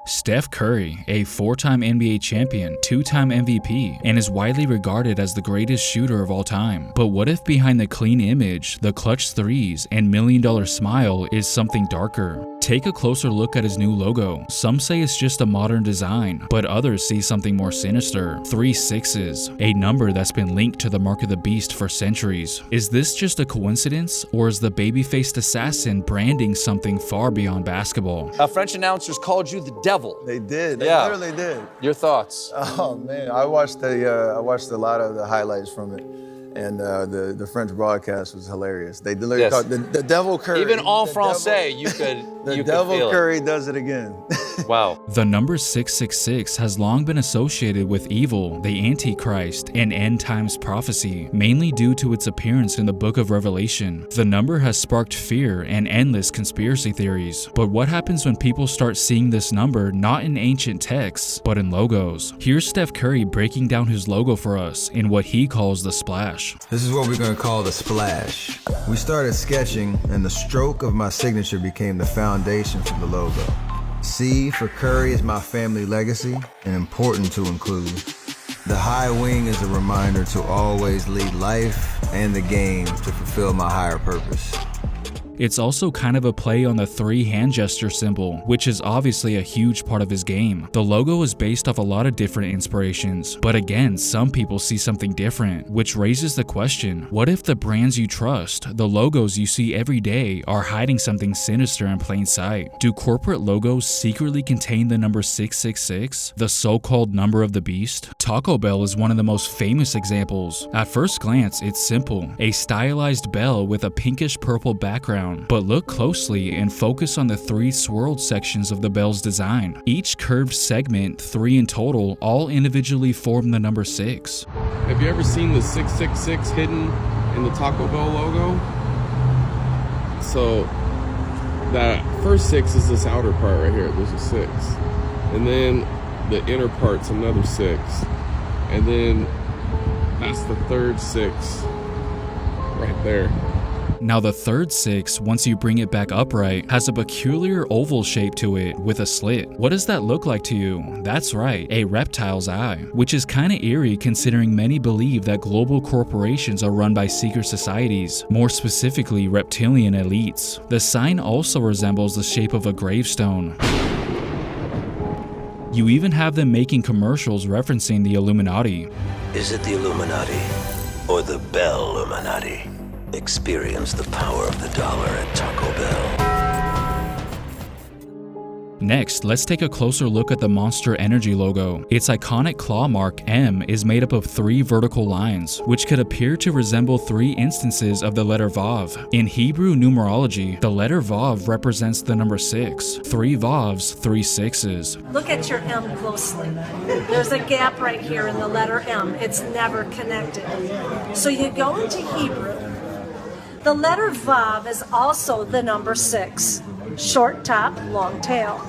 Steph Curry, a 4-time NBA champion, 2-time MVP, and is widely regarded as the greatest shooter of all time. But what if behind the clean image, the clutch threes, and million-dollar smile is something darker? Take a closer look at his new logo. Some say it's just a modern design, but others see something more sinister. 3 6s, a number that's been linked to the mark of the beast for centuries. Is this just a coincidence, or is the baby-faced assassin branding something far beyond basketball? French announcers called you the devil. They did. They Yeah. literally did. Your thoughts? Oh man, I watched a lot of the highlights from it, and the French broadcast was hilarious. They literally Yes. called the devil Curry. Even en The français, devil- you could The you devil could feel Curry does it again. it. Wow. The number 666 has long been associated with evil, the Antichrist, and end times prophecy, mainly due to its appearance in the book of Revelation. The number has sparked fear and endless conspiracy theories. But what happens when people start seeing this number not in ancient texts, but in logos? Here's Steph Curry breaking down his logo for us in what he calls the splash. This is what we're going to call the splash. We started sketching, and the stroke of my signature became the foundation for the logo. C for Curry is my family legacy, and important to include. The high wing is a reminder to always lead life and the game to fulfill my higher purpose. It's also kind of a play on the 3 hand gesture symbol, which is obviously a huge part of his game. The logo is based off a lot of different inspirations, but again, some people see something different, which raises the question, what if the brands you trust, the logos you see every day, are hiding something sinister in plain sight? Do corporate logos secretly contain the number 666, the so-called number of the beast? Taco Bell is one of the most famous examples. At first glance, it's simple, a stylized bell with a pinkish purple background. But look closely and focus on the 3 swirled sections of the bell's design. Each curved segment, 3 in total, all individually form the number 6. Have you ever seen the 666 hidden in the Taco Bell logo? So that first 6 is this outer part right here. There's a 6. And then the inner part's another 6. And then that's the third 6 right there. Now the third 6, once you bring it back upright, has a peculiar oval shape to it with a slit. What does that look like to you? That's right, a reptile's eye, which is kinda eerie considering many believe that global corporations are run by secret societies, more specifically reptilian elites. The sign also resembles the shape of a gravestone. You even have them making commercials referencing the Illuminati. Is it the Illuminati or the Bell Illuminati? Experience the power of the dollar at Taco Bell. Next, let's take a closer look at the Monster Energy logo. Its iconic claw mark, M, is made up of 3 vertical lines, which could appear to resemble 3 instances of the letter Vav. In Hebrew numerology, the letter Vav represents the number 6. 3 Vavs, 3 6s. Look at your M closely. There's a gap right here in the letter M. It's never connected. So you go into Hebrew. The letter Vav is also the number 6. Short top, long tail.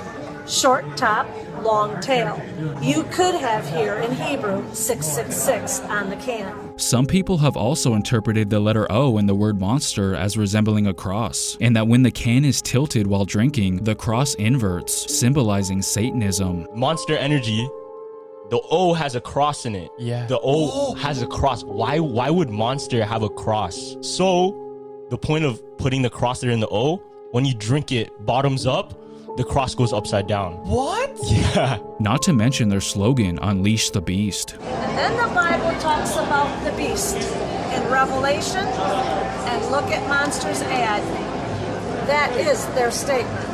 Short top, long tail. You could have here in Hebrew 666 on the can. Some people have also interpreted the letter O in the word monster as resembling a cross, and that when the can is tilted while drinking, the cross inverts, symbolizing Satanism. Monster Energy, the O has a cross in it. Yeah. The O has a cross. Why would Monster have a cross? So, the point of putting the cross there in the O, when you drink it bottoms up, the cross goes upside down. What? Yeah. Not to mention their slogan, Unleash the Beast. And then the Bible talks about the beast in Revelation, and look at Monster's ad. That is their statement.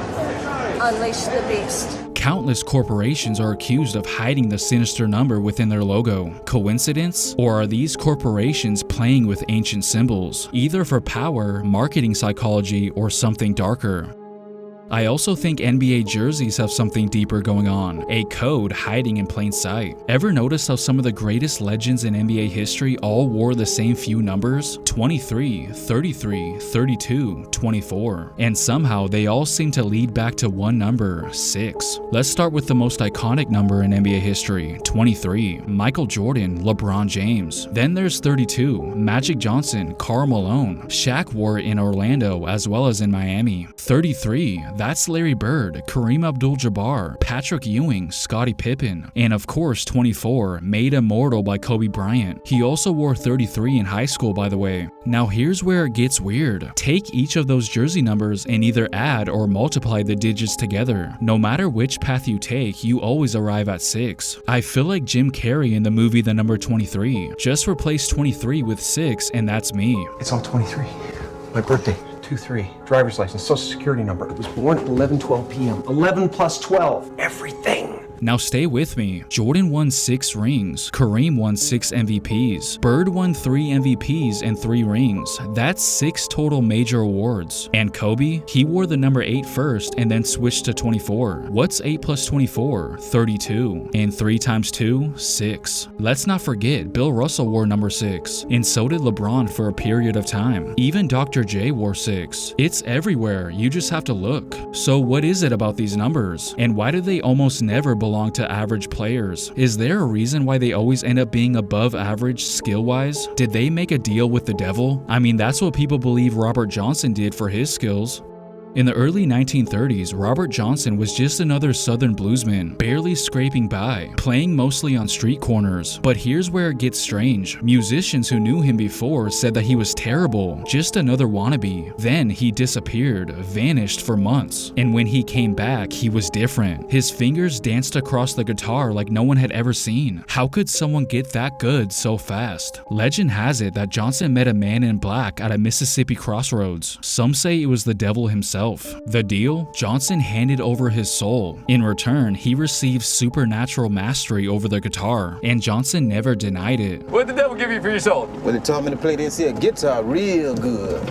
Unleash the beast. Countless corporations are accused of hiding the sinister number within their logo. Coincidence? Or are these corporations playing with ancient symbols, either for power, marketing psychology, or something darker? I also think NBA jerseys have something deeper going on, a code hiding in plain sight. Ever notice how some of the greatest legends in NBA history all wore the same few numbers? 23, 33, 32, 24. And somehow they all seem to lead back to one number, 6. Let's start with the most iconic number in NBA history, 23. Michael Jordan, LeBron James. Then there's 32, Magic Johnson, Karl Malone. Shaq wore it in Orlando as well as in Miami. 33, That's Larry Bird, Kareem Abdul-Jabbar, Patrick Ewing, Scottie Pippen, and of course 24, made immortal by Kobe Bryant. He also wore 33 in high school, by the way. Now here's where it gets weird. Take each of those jersey numbers and either add or multiply the digits together. No matter which path you take, you always arrive at 6. I feel like Jim Carrey in the movie The Number 23. Just replace 23 with 6 and that's me. It's all 23. My birthday, 2-3. Driver's license, social security number. I was born at 11:12 p.m. 11 plus 12. Everything. Now stay with me. Jordan won 6 rings. Kareem won 6 MVPs. Bird won 3 MVPs and 3 rings. That's 6 total major awards. And Kobe, he wore the number 8 first and then switched to 24. What's 8 plus 24? 32. And 3 times 2? 6. Let's not forget, Bill Russell wore number 6. And so did LeBron for a period of time. Even Dr. J wore 6. It's everywhere. You just have to look. So what is it about these numbers? And why do they almost never belong to average players? Is there a reason why they always end up being above average skill-wise? Did they make a deal with the devil? I mean, that's what people believe Robert Johnson did for his skills. In the early 1930s, Robert Johnson was just another Southern bluesman, barely scraping by, playing mostly on street corners. But here's where it gets strange. Musicians who knew him before said that he was terrible, just another wannabe. Then he disappeared, vanished for months. And when he came back, he was different. His fingers danced across the guitar like no one had ever seen. How could someone get that good so fast? Legend has it that Johnson met a man in black at a Mississippi crossroads. Some say it was the devil himself. The deal? Johnson handed over his soul. In return, he received supernatural mastery over the guitar, and Johnson never denied it. What did the devil give you for your soul? When they taught me to play this here guitar real good.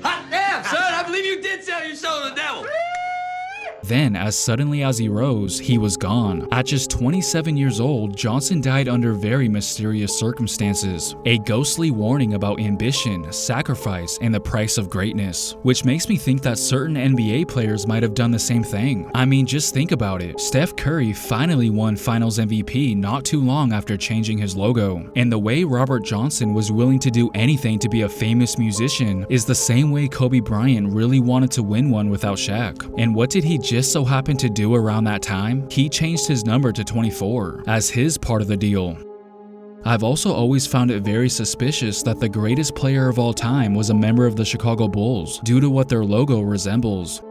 Hot damn, son! I believe you did sell your soul to the devil. Then, as suddenly as he rose, he was gone. At just 27 years old, Johnson died under very mysterious circumstances. A ghostly warning about ambition, sacrifice, and the price of greatness. Which makes me think that certain NBA players might have done the same thing. I mean, just think about it. Steph Curry finally won Finals MVP not too long after changing his logo. And the way Robert Johnson was willing to do anything to be a famous musician is the same way Kobe Bryant really wanted to win one without Shaq. And what did he just so happened to do around that time? He changed his number to 24 as his part of the deal. I've also always found it very suspicious that the greatest player of all time was a member of the Chicago Bulls due to what their logo resembles.